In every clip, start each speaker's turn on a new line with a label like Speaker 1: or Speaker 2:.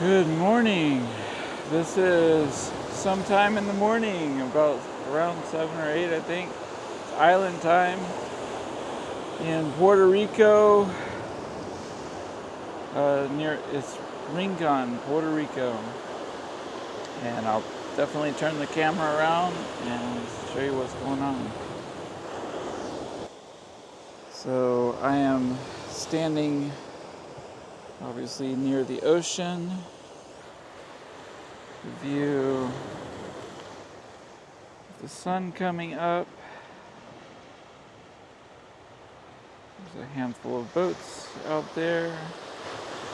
Speaker 1: Good morning. This is sometime in the morning, about around 7 or 8, I think. It's island time in Puerto Rico. It's Rincon, Puerto Rico. And I'll definitely turn the camera around and show you what's going on. So I am standing obviously near the ocean. The view, the sun coming up. There's a handful of boats out there.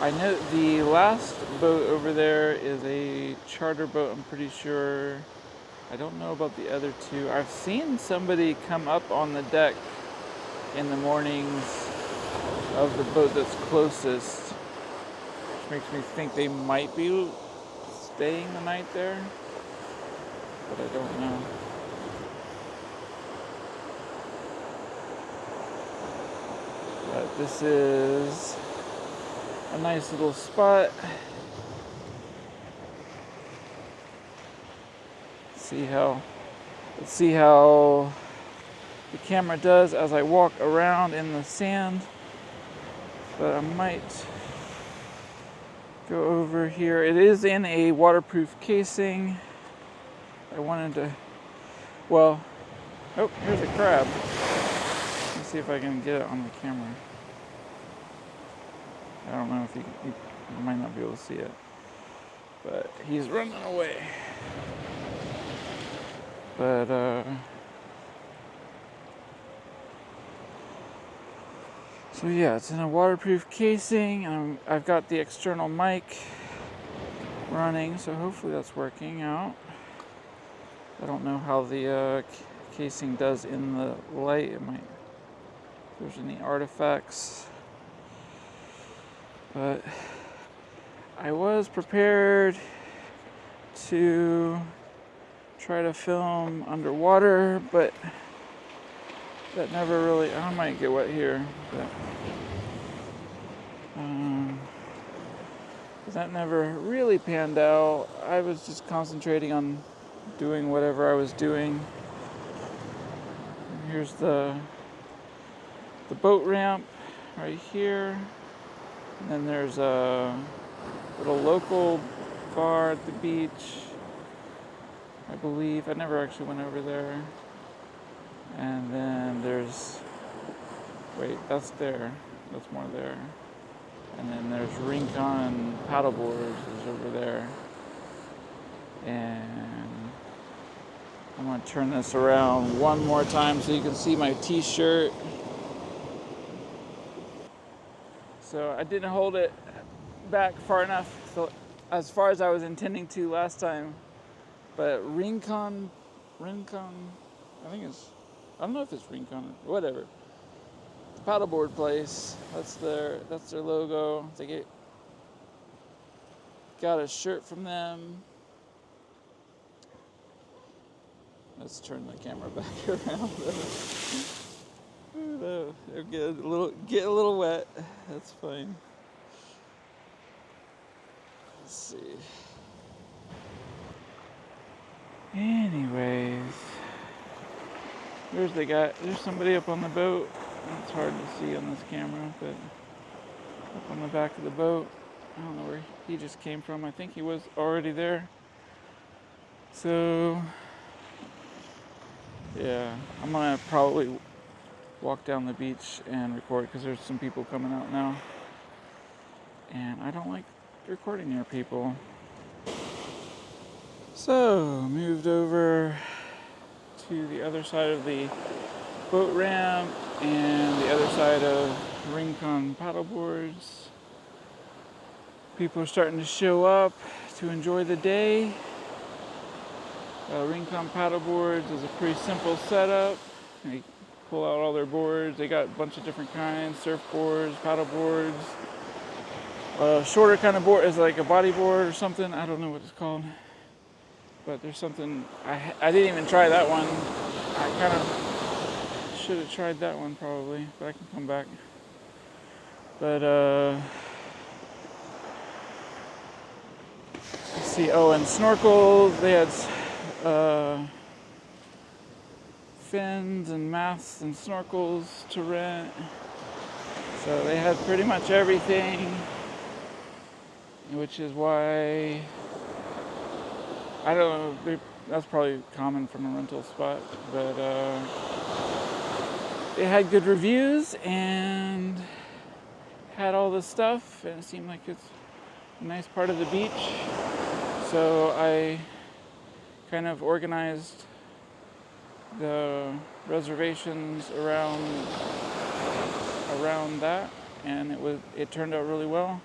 Speaker 1: I know the last boat over there is a charter boat, I'm pretty sure. I don't know about the other two. I've seen somebody come up on the deck in the mornings of the boat that's closest, which makes me think they might be staying the night there, but I don't know. But this is a nice little spot. Let's see how the camera does as I walk around in the sand. But I might go over here. It is in a waterproof casing. Oh, here's a crab. Let's see if I can get it on the camera. I don't know if you might not be able to see it, but he's running away. But so yeah, it's in a waterproof casing, and I've got the external mic running, so hopefully that's working out. I don't know how the casing does in the light. If there's any artifacts. But I was prepared to try to film underwater, but that never really, I might get wet here, but that never really panned out. I was just concentrating on doing whatever I was doing. And here's the boat ramp right here. And then there's a little local bar at the beach, I believe. I never actually went over there. And then that's there. That's more there. And then there's Rincon paddleboards is over there. And I'm going to turn this around one more time so you can see my t-shirt. So I didn't hold it back far enough, so as far as I was intending to last time. But Rincon, I don't know if it's Rincon or whatever. The paddleboard place, that's their logo. They got a shirt from them. Let's turn the camera back around. It'll get a little wet. That's fine. Let's see. Anyways, there's somebody up on the boat. It's hard to see on this camera, but up on the back of the boat. I don't know where he just came from. I think he was already there. So, yeah, I'm gonna probably walk down the beach and record because there's some people coming out now. And I don't like recording near people. So, moved over to the other side of the boat ramp and the other side of Rincon paddleboards. People are starting to show up to enjoy the day. Rincon paddleboards is a pretty simple setup. They pull out all their boards. They got a bunch of different kinds, surfboards, paddleboards. Shorter kind of board is like a bodyboard or something. I don't know what it's called. But there's something, I didn't even try that one. I kind of should have tried that one probably, but I can come back. But see. Oh, and snorkels. They had fins and masks and snorkels to rent. So they had pretty much everything, which is why I don't know. That's probably common from a rental spot, but they had good reviews and had all this stuff, and it seemed like it's a nice part of the beach. So I kind of organized the reservations around that, and it turned out really well.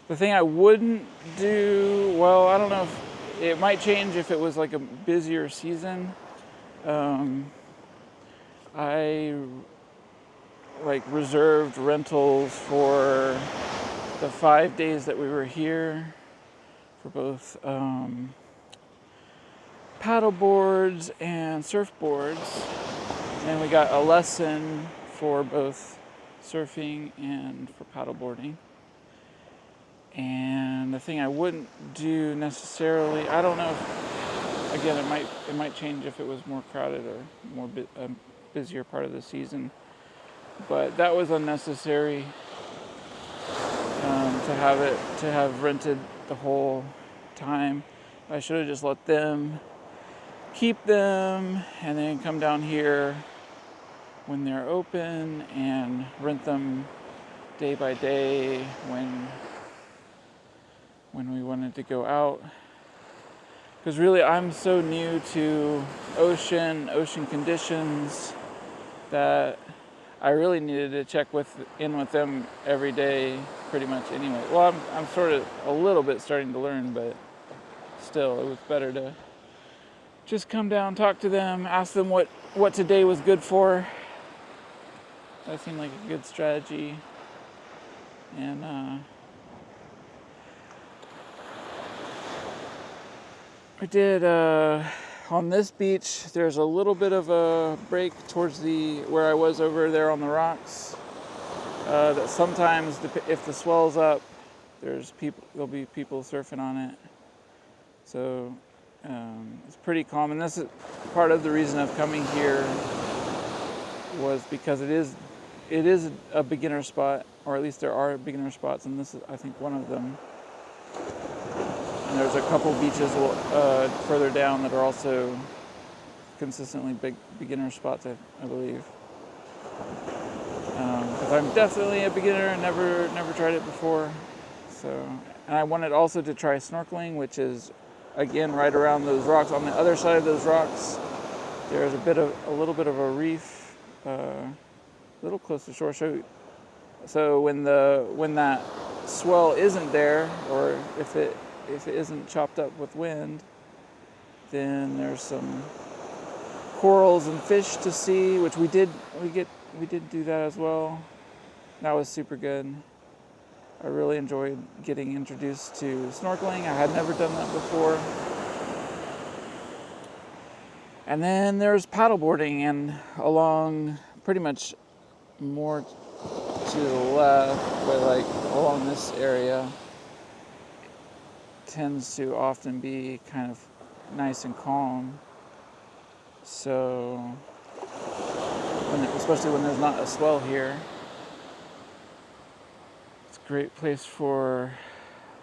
Speaker 1: The thing I wouldn't do, well, I don't know if it might change if it was like a busier season. I like reserved rentals for the 5 days that we were here for both paddle boards and surfboards, and we got a lesson for both surfing and for paddleboarding. And the thing I wouldn't do necessarily, I don't know if, again, it might change if it was more crowded or more a busier part of the season, but that was unnecessary to have rented the whole time. I should have just let them keep them and then come down here when they're open and rent them day by day when we wanted to go out. Because really I'm so new to ocean conditions that I really needed to check in with them every day pretty much anyway. Well, I'm sort of a little bit starting to learn, but still it was better to just come down, talk to them, ask them what today was good for. That seemed like a good strategy. And I did on this beach. There's a little bit of a break towards where I was over there on the rocks. That sometimes, if the swell's up, there'll be people surfing on it. So it's pretty common. This is part of the reason of coming here was because it is a beginner spot, or at least there are beginner spots, and this is, I think, one of them. And there's a couple beaches further down that are also consistently big beginner spots, I believe. Because I'm definitely a beginner, never tried it before. So, and I wanted also to try snorkeling, which is again right around those rocks. On the other side of those rocks, there's a little bit of a reef, a little close to shore. So when that swell isn't there, or if it isn't chopped up with wind, then there's some corals and fish to see, which we did do that as well. That was super good. I really enjoyed getting introduced to snorkeling. I had never done that before. And then there's paddleboarding, and along pretty much more to the left, but like along this area, tends to often be kind of nice and calm. So, especially when there's not a swell here, it's a great place for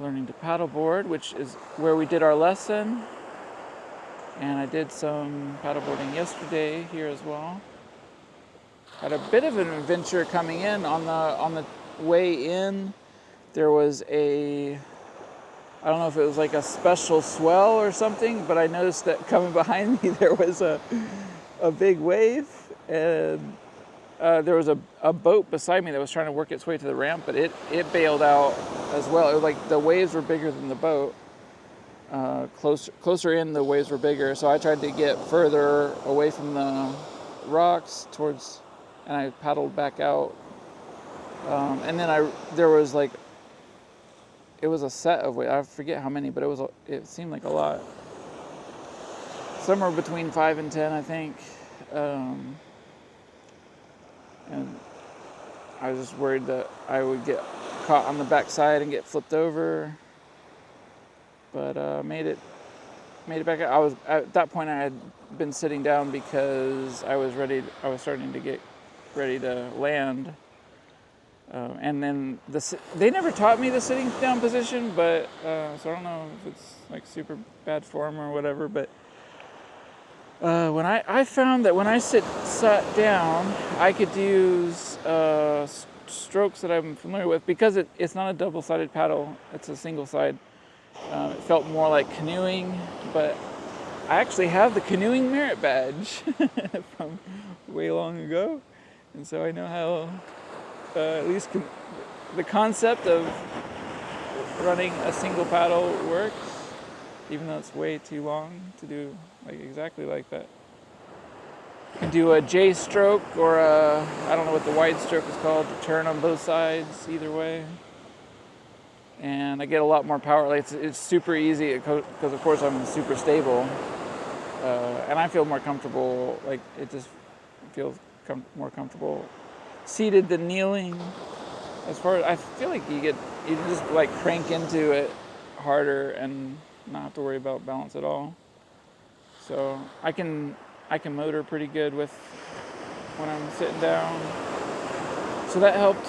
Speaker 1: learning to paddleboard, which is where we did our lesson. And I did some paddleboarding yesterday here as well. Had a bit of an adventure coming in. On the way in, there was I don't know if it was like a special swell or something, but I noticed that coming behind me there was a big wave, and there was a boat beside me that was trying to work its way to the ramp, but it bailed out as well. It was like the waves were bigger than the boat. Closer in, the waves were bigger, so I tried to get further away from the rocks and I paddled back out. And then there was like, it was a set of waves. I forget how many, but it seemed like a lot. Somewhere between 5 and 10, I think. And I was just worried that I would get caught on the backside and get flipped over. but made it back. I was at that point, I had been sitting down because I was starting to get ready to land. And then they never taught me the sitting down position, but so I don't know if it's like super bad form or whatever. But when I found that when I sat down, I could use strokes that I'm familiar with because it's not a double-sided paddle; it's a single side. It felt more like canoeing, but I actually have the canoeing merit badge from way long ago, and so I know how at least the concept of running a single paddle works, even though it's way too long to do like exactly like that. You can do a J stroke or I don't know what the wide stroke is called, to turn on both sides either way. And I get a lot more power. Like it's super easy because of course I'm super stable, and I feel more comfortable. Like it just feels more comfortable seated than kneeling. As far as I feel like you just like crank into it harder and not have to worry about balance at all. So I can motor pretty good with when I'm sitting down. So that helped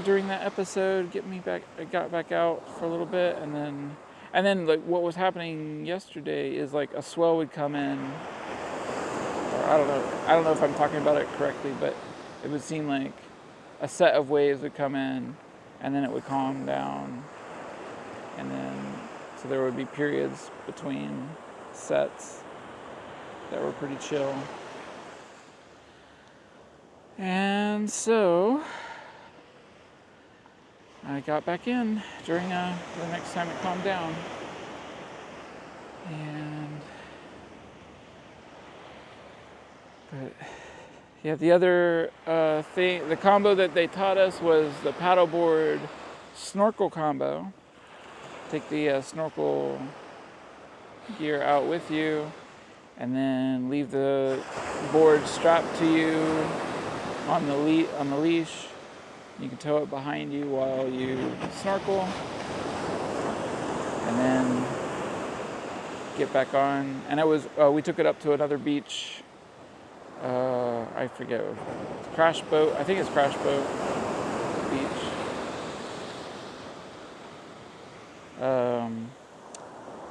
Speaker 1: during that episode get me back. I got back out for a little bit, and then like what was happening yesterday is like a swell would come in, or I don't know if I'm talking about it correctly, but it would seem like a set of waves would come in, and then it would calm down, and then so there would be periods between sets that were pretty chill. And so I got back in during the next time it calmed down. But yeah, the other thing, the combo that they taught us was the paddleboard snorkel combo. Take the snorkel gear out with you, and then leave the board strapped to you on the leash. You can tow it behind you while you snorkel, and then get back on. And we took it up to another beach. I forget. Crash Boat. I think it's Crash Boat Beach.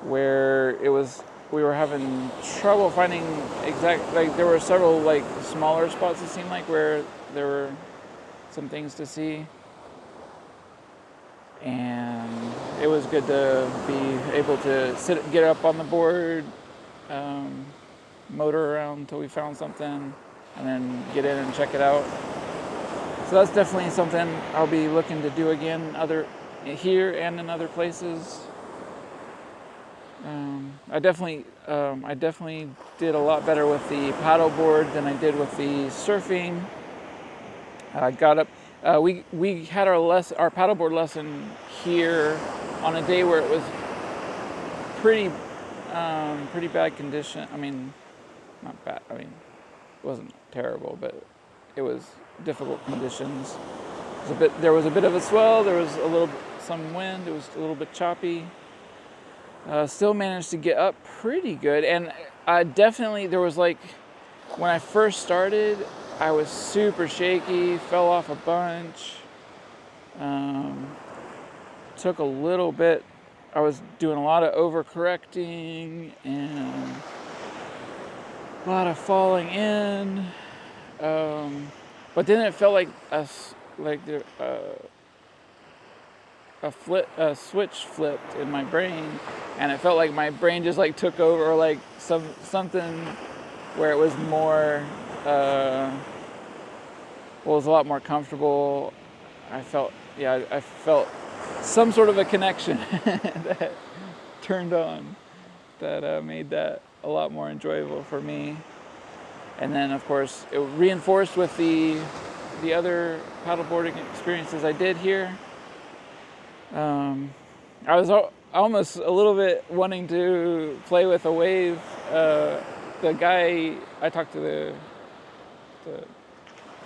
Speaker 1: Where we were having trouble finding there were several like smaller spots, it seemed like, where there were some things to see, and it was good to be able to get up on the board, motor around until we found something, and then get in and check it out. So that's definitely something I'll be looking to do again, here and in other places. I definitely did a lot better with the paddleboard than I did with the surfing. I got up. We had our paddleboard lesson here on a day where it was pretty bad condition. I mean, not bad. I mean, it wasn't terrible, but it was difficult conditions. There was a bit of a swell. There was some wind. It was a little bit choppy. Still managed to get up pretty good, and there was like, when I first started, I was super shaky, fell off a bunch, took a little bit, I was doing a lot of overcorrecting and a lot of falling in, but then it felt like a switch flipped in my brain, and it felt like my brain just like took over, or like something where it was more it was a lot more comfortable. I felt some sort of a connection that turned on that made that a lot more enjoyable for me. And then of course it reinforced with the other paddleboarding experiences I did here. I was almost a little bit wanting to play with a wave. The guy, I talked to the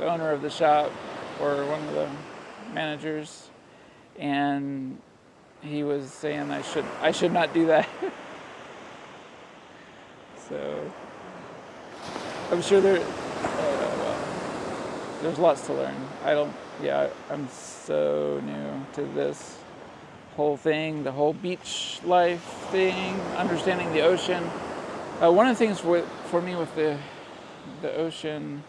Speaker 1: owner of the shop, or one of the managers, and he was saying I should not do that. So I'm sure there's lots to learn. I'm so new to this whole thing, the whole beach life thing, understanding the ocean. One of the things for me with the ocean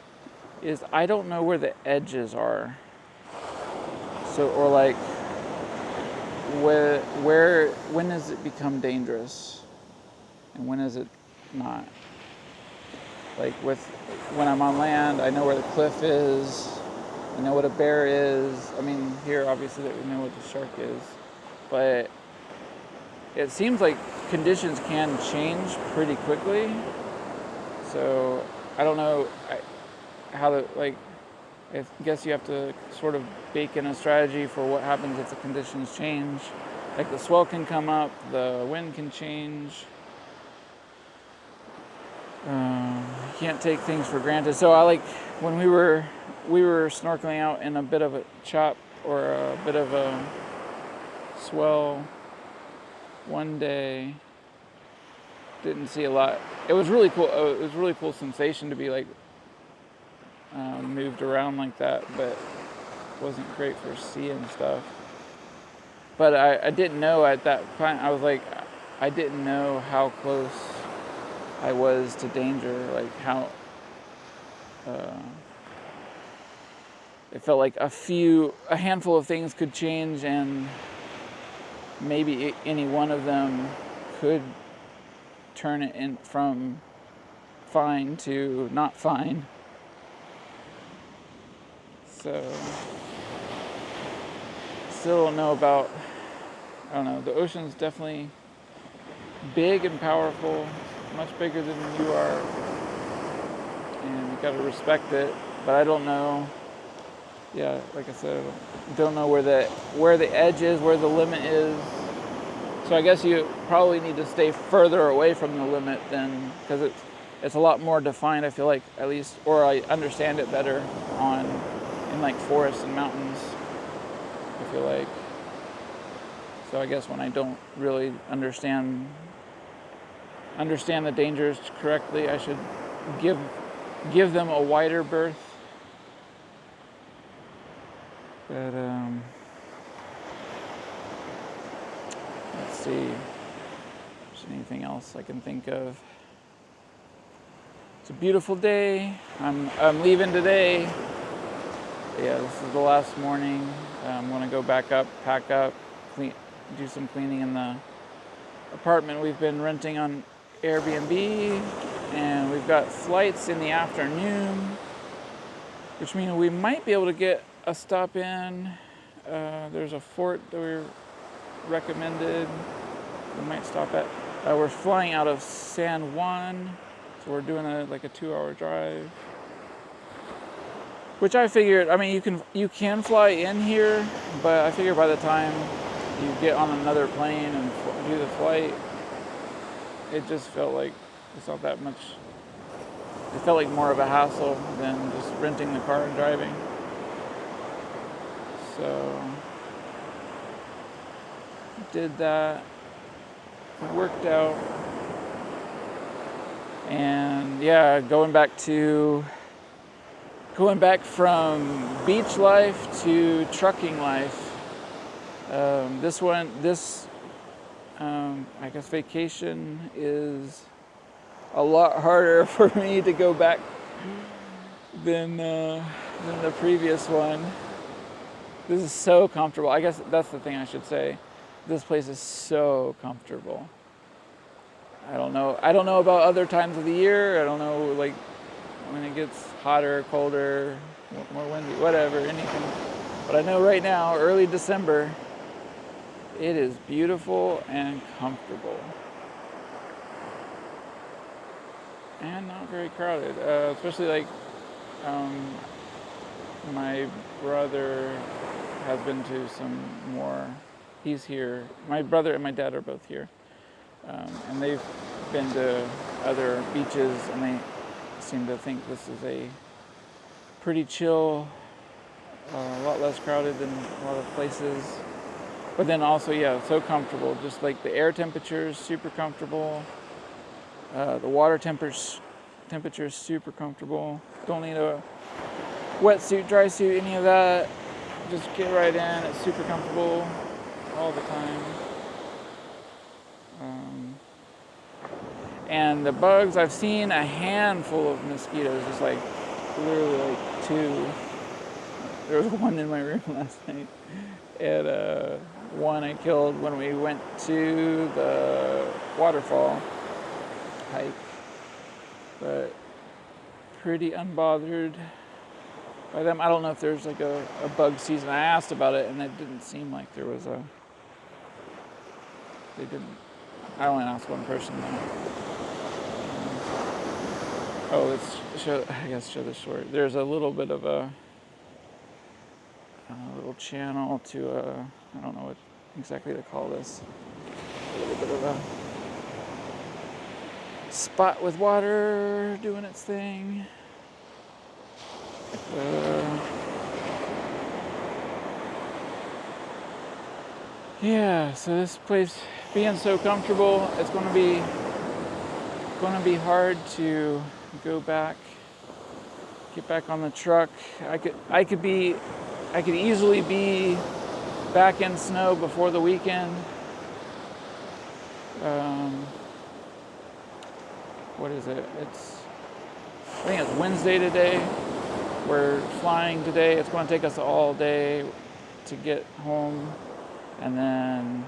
Speaker 1: is I don't know where the edges are. So, or like, when does it become dangerous? And when is it not? Like when I'm on land, I know where the cliff is. I know what a bear is. I mean, here, obviously, that we know what the shark is. But it seems like conditions can change pretty quickly. So I don't know how to, like, I guess you have to sort of bake in a strategy for what happens if the conditions change. Like the swell can come up, the wind can change. You can't take things for granted. So I like when we were snorkeling out in a bit of a chop or a bit of a swell one day. Didn't see a lot. It was really cool. It was a really cool sensation to be like moved around like that, but it wasn't great for seeing stuff. But I didn't know at that point. I was like, I didn't know how close I was to danger. Like how it felt like a handful of things could change, and maybe any one of them could turn it in from fine to not fine. So still don't know about, I don't know, the ocean's definitely big and powerful, much bigger than you are, and you gotta respect it. But I don't know, like I said, I don't know where the edge is, where the limit is. So I guess you probably need to stay further away from the limit then, because it's a lot more defined, I feel like, at least, or I understand it better in like forests and mountains, I feel like. So I guess when I don't really understand the dangers correctly, I should give them a wider berth. But let's see if there's anything else I can think of. It's a beautiful day. I'm leaving today. Yeah, this is the last morning. I'm gonna go back up, pack up, do some cleaning in the apartment we've been renting on Airbnb, and we've got flights in the afternoon, which means we might be able to get a stop in. There's a fort that we recommended. We might stop at. We're flying out of San Juan, so we're doing a 2-hour drive. Which I figured, I mean, you can fly in here, but I figure by the time you get on another plane and do the flight, it just felt like it's not that much. It felt like more of a hassle than just renting the car and driving. So did that. It worked out. And yeah, going back from beach life to trucking life. I guess vacation is a lot harder for me to go back than the previous one. This is so comfortable. I guess that's the thing I should say. This place is so comfortable. I don't know about other times of the year. I don't know, like, when it gets hotter, colder, more windy, whatever, anything. But I know right now, early December, it is beautiful and comfortable. And not very crowded. Especially like, my brother has been to some more, he's here. My brother and my dad are both here. And they've been to other beaches, and they seem to think this is a pretty chill, a lot less crowded than a lot of places. But then also, yeah, so comfortable. Just like the air temperature is super comfortable. The water temperature is super comfortable. Don't need a wetsuit, dry suit, any of that. Just get right in. It's super comfortable all the time. And the bugs, I've seen a handful of mosquitoes, just like literally like 2. There was one in my room last night, and one I killed when we went to the waterfall hike, but pretty unbothered by them. I don't know if there's like a bug season. I asked about it, and it didn't seem like there was a. They didn't. I only asked one person though. Oh, let's show. I guess show this short. There's a little bit of a little channel to I don't know what exactly to call this. A little bit of a spot with water doing its thing. Yeah, so this place being so comfortable, it's going to be hard to go back, get back on the truck. I could easily be back in snow before the weekend. What is it? I think it's Wednesday today. We're flying today. It's going to take us all day to get home. And then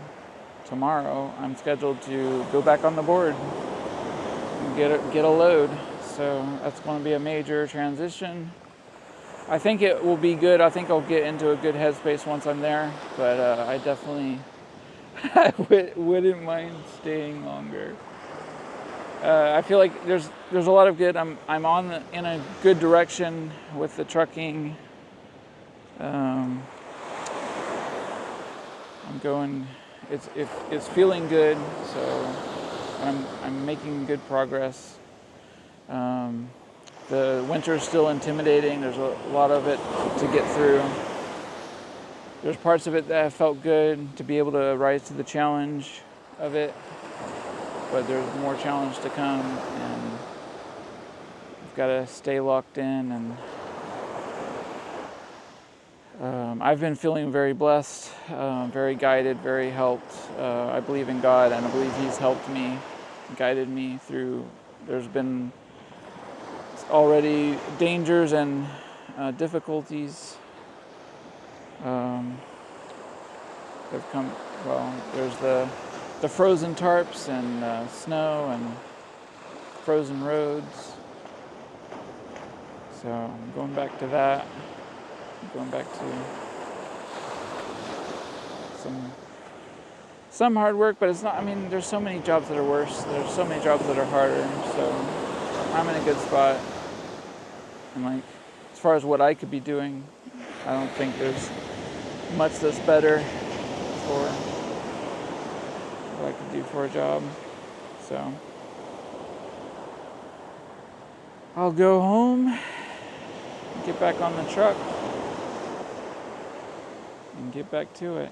Speaker 1: tomorrow I'm scheduled to go back on the board and get a load. So that's going to be a major transition. I think it will be good. I think I'll get into a good headspace once I'm there. But I definitely wouldn't mind staying longer. I feel like there's a lot of good. I'm in a good direction with the trucking. I'm going. It's feeling good. So I'm making good progress. The winter is still intimidating. There's a lot of it to get through. There's parts of it that have felt good to be able to rise to the challenge of it. But there's more challenge to come, and I've got to stay locked in. And I've been feeling very blessed, very guided, very helped. I believe in God, and I believe He's helped me, guided me through. There's been already dangers and difficulties that have come. Well, there's the frozen tarps and snow and frozen roads. So I'm going back to that. I'm going back to some hard work, but it's not. I mean, there's so many jobs that are worse. There's so many jobs that are harder. So I'm in a good spot. And like, as far as what I could be doing, I don't think there's much that's better for what I could do for a job. So I'll go home, get back on the truck, and get back to it.